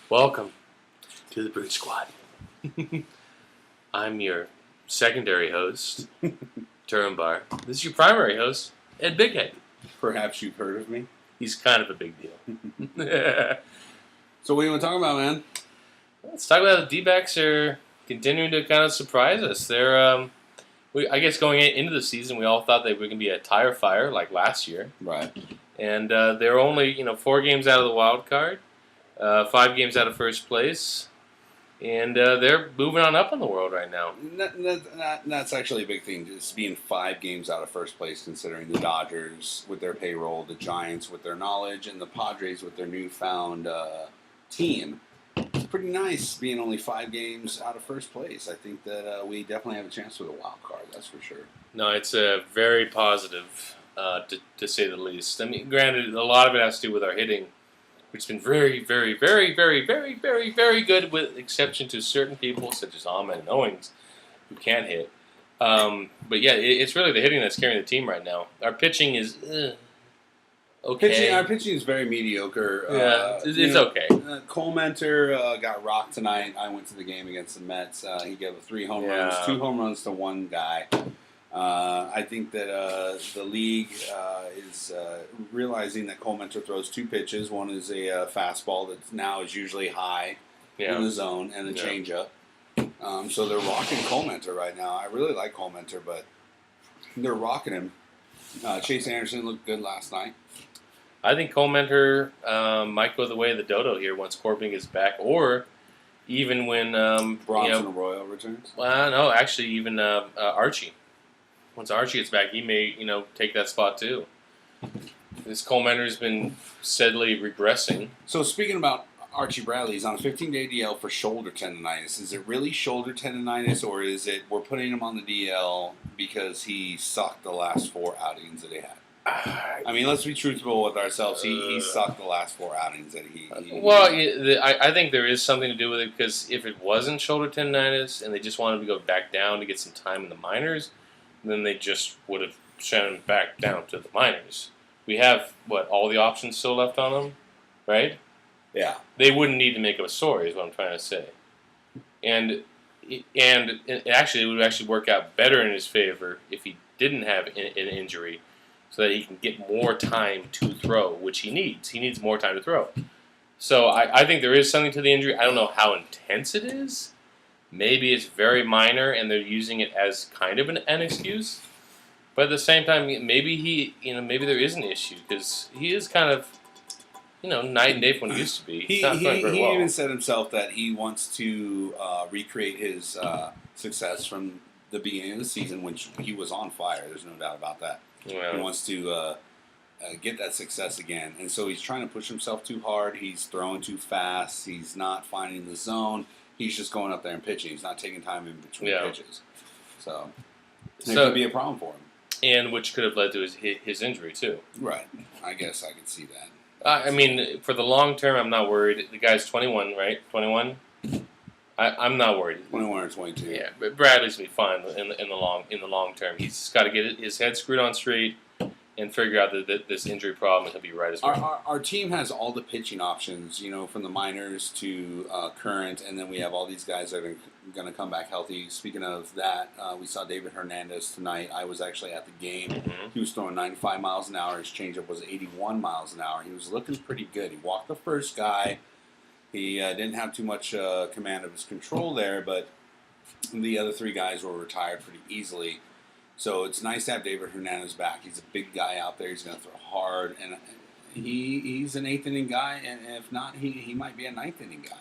Welcome to the Brute Squad. I'm your secondary host, Turumbar. This is your primary host, Ed Bighead. Perhaps you've heard of me. He's kind of a big deal. So what do you want to talk about, man? Let's talk about the D-backs are continuing to kind of surprise us. They're, I guess going into the season, we all thought they were going to be a tire fire like last year. Right. And they're only 4 games out of the wild card, 5 games out of first place. And they're moving on up in the world right now. That's actually a big thing, just being 5 games out of first place, considering the Dodgers with their payroll, the Giants with their knowledge, and the Padres with their newfound team. It's pretty nice being only 5 games out of first place. I think that we definitely have a chance with a wild card, that's for sure. No, it's very positive, to say the least. I mean, granted, a lot of it has to do with our hitting, which has been very, very, very, very, very, very, very good, with exception to certain people, such as Ahmed and Owings, who can't hit. But yeah, it's really the hitting that's carrying the team right now. Our pitching is okay. Our pitching is very mediocre. Yeah, it's okay. Cole Mentor got rocked tonight. I went to the game against the Mets. He gave 3 home runs, 2 home runs to 1 guy. I think that the league is realizing that Cole Mentor throws 2 pitches. One is a fastball that now is usually high in the zone, and a changeup. So they're rocking Cole Mentor right now. I really like Cole Mentor, but they're rocking him. Chase Anderson looked good last night. I think Cole Mentor might go the way of the dodo here once Corbin gets back, or even when Bronson Arroyo returns. Well, no, actually, even Archie. Once Archie gets back, he may, take that spot too. This Cole Mentor's been steadily regressing. So speaking about Archie Bradley, he's on a 15-day DL for shoulder tendonitis. Is it really shoulder tendonitis, or is it we're putting him on the DL because he sucked the last 4 outings that he had? I mean, let's be truthful with ourselves. He sucked the last 4 outings that he I think there is something to do with it, because if it wasn't shoulder tendonitis and they just wanted to go back down to get some time in the minors, then they just would have sent him back down to the minors. We have, all the options still left on him, right? Yeah. They wouldn't need to make up a story, is what I'm trying to say. And actually, it would actually work out better in his favor if he didn't have an injury, so that he can get more time to throw, which he needs. He needs more time to throw. So I think there is something to the injury. I don't know how intense it is. Maybe it's very minor, and they're using it as kind of an excuse. But at the same time, maybe maybe there is an issue, because he is kind of, night and day from what he used to be. He even said himself that he wants to recreate his success from the beginning of the season, when he was on fire. There's no doubt about that. Yeah. He wants to get that success again, and so he's trying to push himself too hard. He's throwing too fast. He's not finding the zone. He's just going up there and pitching. He's not taking time in between pitches. So it could be a problem for him. And which could have led to his injury, too. Right. I guess I could see that. I mean, for the long term, I'm not worried. The guy's 21, right? 21? I'm not worried. 21 or 22. Yeah, but Bradley's going to be fine in the long term. He's just got to get his head screwed on straight and figure out that this injury problem, and he'll be right as well. Our team has all the pitching options, from the minors to current, and then we have all these guys that are going to come back healthy. Speaking of that, we saw David Hernandez tonight. I was actually at the game. Mm-hmm. He was throwing 95 miles an hour. His changeup was 81 miles an hour. He was looking pretty good. He walked the first guy. He didn't have too much command of his control there, but the other 3 guys were retired pretty easily. So it's nice to have David Hernandez back. He's a big guy out there. He's going to throw hard, and he's an 8th inning guy, and if not, he might be a 9th inning guy.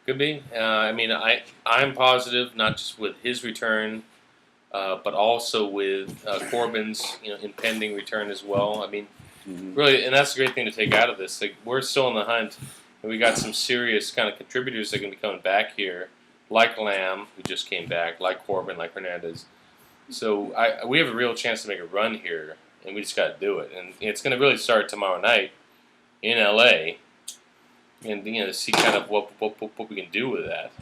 Could be. I mean, I'm positive, not just with his return, but also with Corbin's impending return as well. I mean, really, and that's the great thing to take out of this. Like, we're still in the hunt, and we got some serious kind of contributors that are going to be coming back here, like Lamb, who just came back, like Corbin, like Hernandez. So we have a real chance to make a run here, and we just got to do it. And it's going to really start tomorrow night in LA, and see kind of what we can do with that.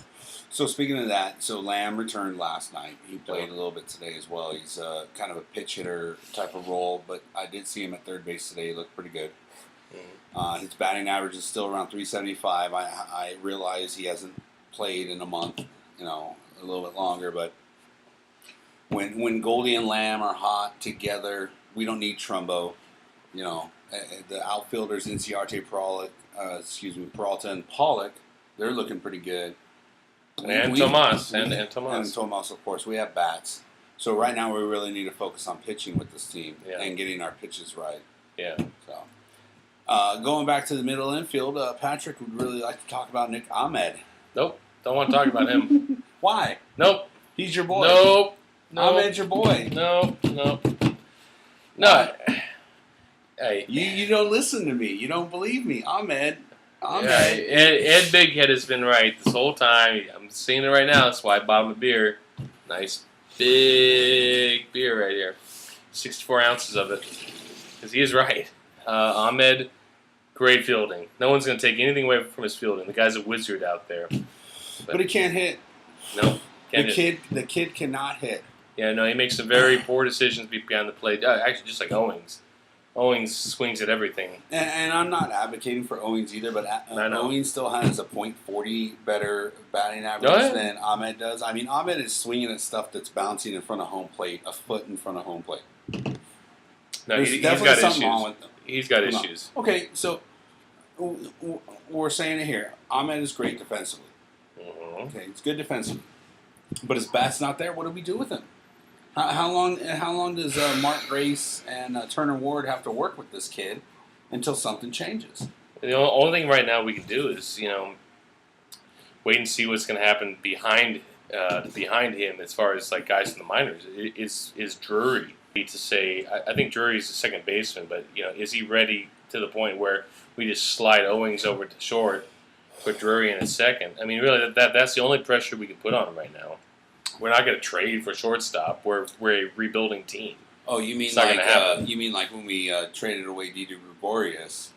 So speaking of that, Lamb returned last night. He played a little bit today as well. He's kind of a pitch hitter type of role, but I did see him at third base today. He looked pretty good. His batting average is still around 375. I realize he hasn't played in a month, a little bit longer, but when Goldie and Lamb are hot together, we don't need Trumbo. The outfielders, Inciarte, Peralta, and Pollock, they're looking pretty good. And Tomas. And Tomas, of course. We have bats. So right now we really need to focus on pitching with this team and getting our pitches right. Yeah. So going back to the middle infield, Patrick would really like to talk about Nick Ahmed. Nope. Don't want to talk about him. Why? Nope. He's your boy. Nope. Ahmed's your boy. No. No. Hey. You don't listen to me. You don't believe me. Ahmed. Yeah, Ed Bighead has been right this whole time. I'm seeing it right now. That's why I bought him a beer. Nice big beer right here. 64 ounces of it. Because he is right. Ahmed, great fielding. No one's going to take anything away from his fielding. The guy's a wizard out there. But he can't hit. No. The kid cannot hit. Yeah, no, he makes some very poor decisions behind the plate. Actually, just like Owings. Owings swings at everything. And I'm not advocating for Owings either, but Owings still has a .40 better batting average than Ahmed does. I mean, Ahmed is swinging at stuff that's bouncing in front of home plate, a foot in front of home plate. No, he's got issues. Wrong with him. He's got issues. Okay, so we're saying it here. Ahmed is great defensively. Mm-hmm. Okay, it's good defensively. But his bat's not there. What do we do with him? How long does Mark Grace and Turner Ward have to work with this kid until something changes? The only thing right now we can do is wait and see what's going to happen behind him as far as like guys in the minors. Is Drury to say? I think Drury's a second baseman, but is he ready to the point where we just slide Owings over to short, put Drury in a second? I mean, really, that's the only pressure we can put on him right now. We're not going to trade for shortstop. We're a rebuilding team. Oh, you mean like when we traded away Didi Gregorius,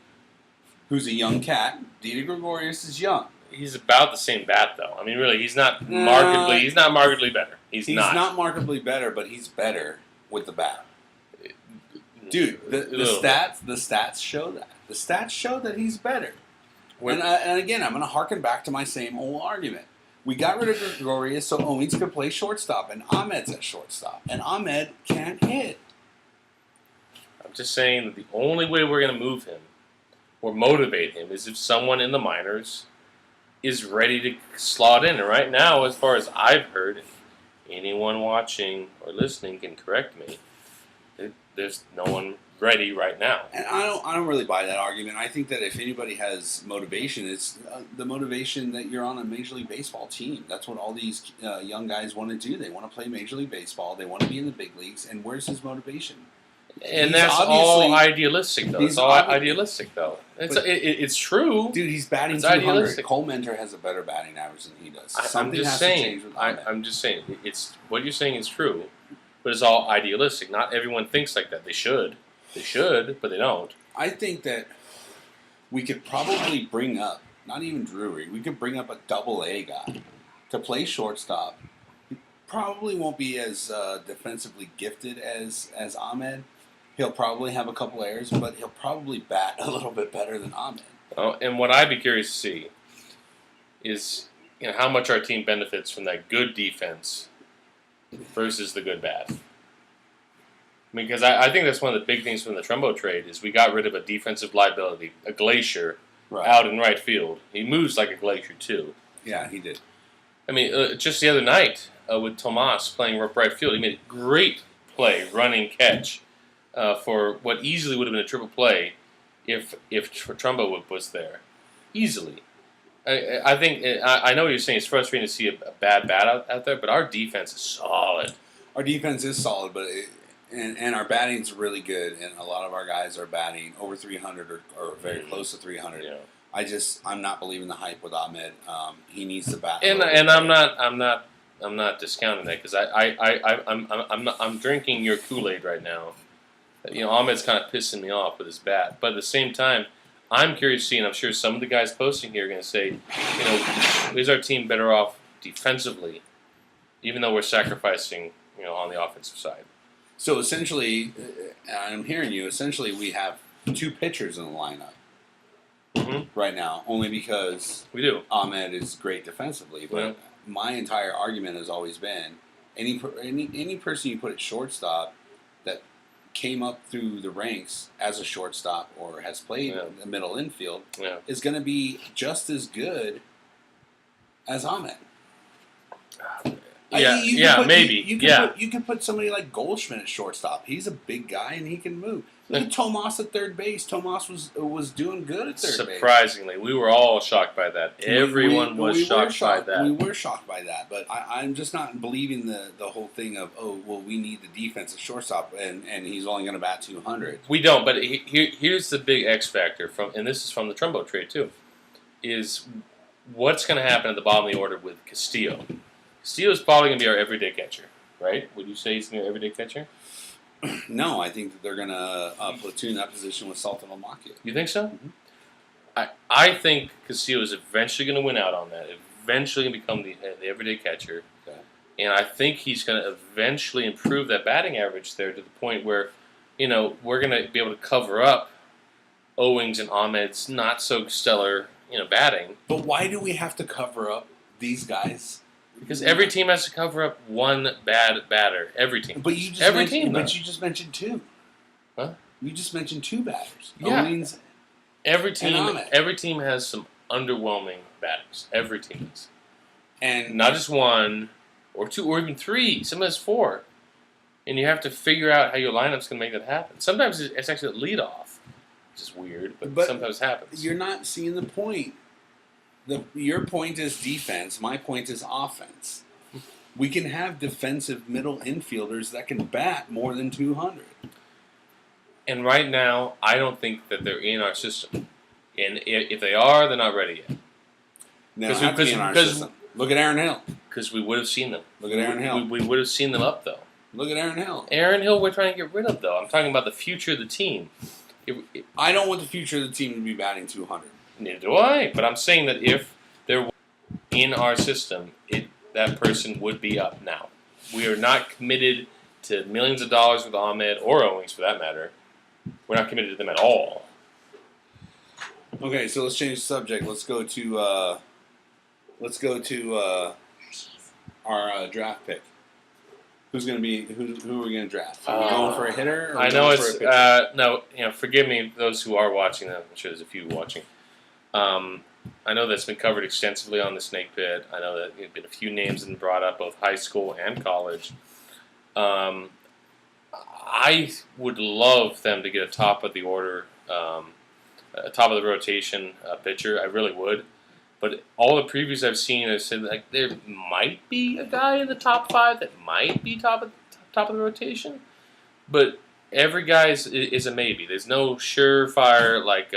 who's a young cat. Didi Gregorius is young. He's about the same bat, though. I mean, really, he's not markedly. He's not markedly better. He's not markedly better, but he's better with the bat. Dude, the stats show that. The stats show that he's better. And again, I'm going to harken back to my same old argument. We got rid of Gregorius so Owings could play shortstop, and Ahmed's at shortstop, and Ahmed can't hit. I'm just saying that the only way we're going to move him or motivate him is if someone in the minors is ready to slot in. And right now, as far as I've heard, if anyone watching or listening can correct me, there's no one ready right now. And I don't really buy that argument. I think that if anybody has motivation, it's the motivation that you're on a Major League Baseball team. That's what all these young guys want to do. They want to play Major League Baseball. They want to be in the big leagues. And where's his motivation? And that's all idealistic, though. It's all idealistic, though. It's true. Dude, he's batting 200. Cole Mentor has a better batting average than he does. I'm just saying. I'm just saying. It's what you're saying is true, but it's all idealistic. Not everyone thinks like that. They should. They should, but they don't. I think that we could probably bring up, not even Drury, we could bring up a double-A guy to play shortstop. He probably won't be as defensively gifted as Ahmed. He'll probably have a couple errors, but he'll probably bat a little bit better than Ahmed. Oh, and what I'd be curious to see is how much our team benefits from that good defense versus the good bat. Because I think that's one of the big things from the Trumbo trade is we got rid of a defensive liability, a Glacier, out in right field. He moves like a Glacier, too. Yeah, he did. I mean, just the other night with Tomas playing right field, he made a great play, running catch, for what easily would have been a triple play if Trumbo was there. Easily. I think, I know what you're saying, it's frustrating to see a bad bat out there, but our defense is solid. Our defense is solid, but... And our batting's really good, and a lot of our guys are batting over 300 or very close to 300. Yeah. I'm not believing the hype with Ahmed. He needs to bat. And I'm not discounting that because I'm drinking your Kool-Aid right now. Ahmed's kind of pissing me off with his bat, but at the same time, I'm curious to see, and I'm sure some of the guys posting here are going to say, is our team better off defensively, even though we're sacrificing, on the offensive side. So essentially, I'm hearing you, essentially we have two pitchers in the lineup. right now, only because We do. Ahmed is great defensively. But Yeah. my entire argument has always been any person you put at shortstop that came up through the ranks as a shortstop or has played Yeah. the middle infield Yeah. is going to be just as good as Ahmed. Maybe. You could put somebody like Goldschmidt at shortstop. He's a big guy and he can move. Look at Tomas at third base. Tomas was doing good at third base. Surprisingly, we were all shocked by that. Everyone was shocked by that. We were shocked by that, but I'm just not believing the whole thing of we need the defense at shortstop and he's only going to bat 200. We don't, but here's the big X factor and this is from the Trumbo trade too, is what's going to happen at the bottom of the order with Castillo. Castillo's probably going to be our everyday catcher, right? Would you say he's going to be our everyday catcher? No, I think that they're going to platoon that position with Sultan Almakia. You think so? Mm-hmm. I think Castillo is eventually going to win out on that. Eventually going to become the everyday catcher. Okay. And I think he's going to eventually improve that batting average there to the point where, we're going to be able to cover up Owings and Ahmed's not so stellar, batting. But why do we have to cover up these guys? Because every team has to cover up one bad batter. Every team. But you just you just mentioned two. Huh? You just mentioned two batters. Yeah. Owings Every and Ahmed. team has some underwhelming batters. Every team is. And Not just one or two or even three. Some has four. And you have to figure out how your lineup's going to make that happen. Sometimes it's actually a leadoff, which is weird, but sometimes happens. You're not seeing the point. Your point is defense. My point is offense. We can have defensive middle infielders that can bat more than 200. And right now, I don't think that they're in our system. And if they are, they're not ready yet. They don't have to be in our system. Look at Aaron Hill. Because we would have seen them. Look at Aaron Hill. We would have seen them up, though. Look at Aaron Hill. Aaron Hill, we're trying to get rid of, though. I'm talking about the future of the team. I don't want the future of the team to be batting 200. Neither do I. But I'm saying that if they're in our system, that person would be up now. We are not committed to millions of dollars with Ahmed or Owings, for that matter. We're not committed to them at all. Okay, so let's change the subject. Let's go to our draft pick. Who's going to be who are we going to draft? Are we going for a hitter? Or I know it's no. Forgive me, those who are watching. I'm sure there's a few watching. I know that's been covered extensively on the Snake Pit. I know that there have been a few names that have been brought up, both high school and college. I would love them to get a top of the order, a top of the rotation pitcher. I really would. But all the previews I've seen have said like there might be a guy in the top 5 that might be top of the rotation, but every guy is a maybe. There's no surefire like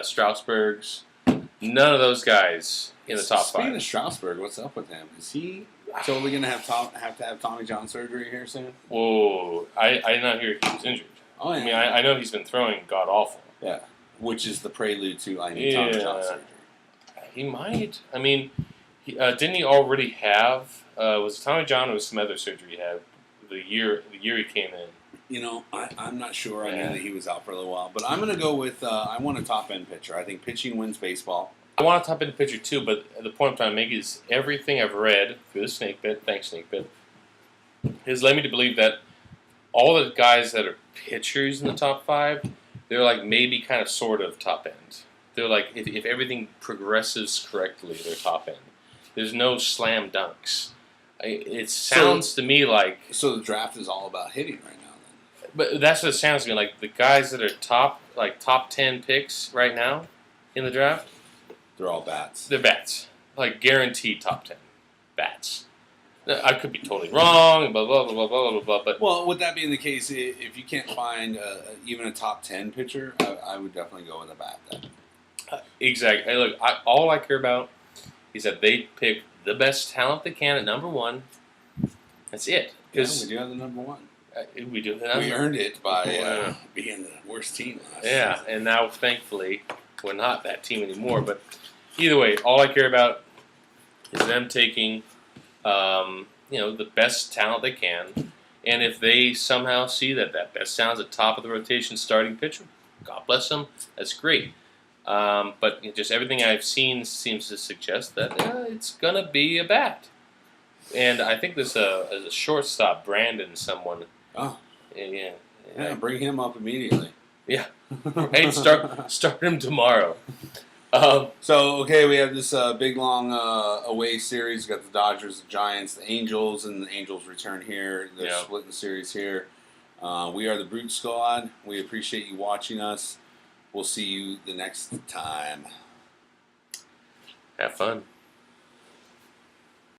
Strasburg's. None of those guys in the top 5. Speaking of Strasburg, what's up with him? Is he totally going to have to have Tommy John surgery here soon? Whoa! I did not hear he was injured. Oh yeah. I mean, I know he's been throwing god awful. Yeah, which is the prelude to I need Tommy John surgery. He might. I mean, didn't he already have? Was it Tommy John or was some other surgery he had the year he came in? I'm not sure. I knew that he was out for a little while, but I'm going to go with. I want a top end pitcher. I think pitching wins baseball. I want a top end pitcher too, but the point I'm trying to make is everything I've read through the Snake Pit, thanks Snake Pit, has led me to believe that all the guys that are pitchers in the top 5, they're like maybe kind of sort of top end. They're like, if everything progresses correctly, they're top end. There's no slam dunks. It sounds to me like... So the draft is all about hitting right now, then? But that's what it sounds to me like. The guys that are top 10 picks right now in the draft... They're all bats. They're bats. Like, guaranteed top 10. Bats. I could be totally wrong, blah, blah, blah, blah, blah, blah, but... Well, with that being the case, if you can't find even a top 10 pitcher, I would definitely go with a bat then. Exactly. Hey, look, all I care about is that they pick the best talent they can at number 1. That's it. Yeah, we do have the number 1. We do. We earned it by being the worst team last season. And now, thankfully, we're not that team anymore. But either way, all I care about is them taking, the best talent they can. And if they somehow see that best talent's at top of the rotation starting pitcher, God bless them. That's great. But just everything I've seen seems to suggest that it's gonna be a bat. And I think this as a shortstop, Brandon, someone. Oh, Yeah, yeah, bring him up immediately. yeah. Right, start him tomorrow. So, okay, we have this big, long away series. We've got the Dodgers, the Giants, the Angels, and the Angels return here. They're splitting the series here. We are the Brute Squad. We appreciate you watching us. We'll see you the next time. Have fun.